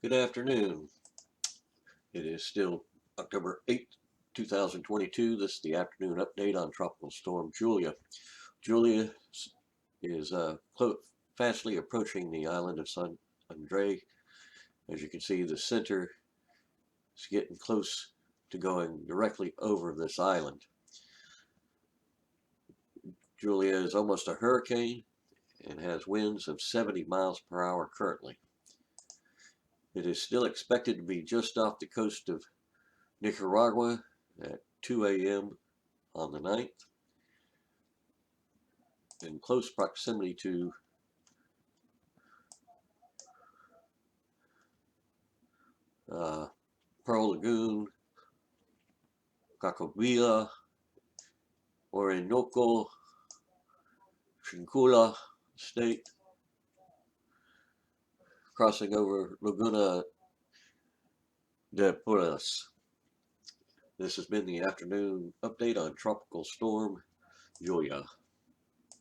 Good afternoon. It is still October 8th, 2022. This is the afternoon update on Tropical Storm Julia. Julia is fastly approaching the island of San Andre. As you can see, the center is getting close to going directly over this island. Julia is almost a hurricane and has winds of 70 miles per hour currently. It is still expected to be just off the coast of Nicaragua at 2 a.m. on the 9th, in close proximity to Pearl Lagoon, Cacobilla, Orinoco, Shincula State, crossing over Laguna de Puras. This has been the afternoon update on Tropical Storm Julia.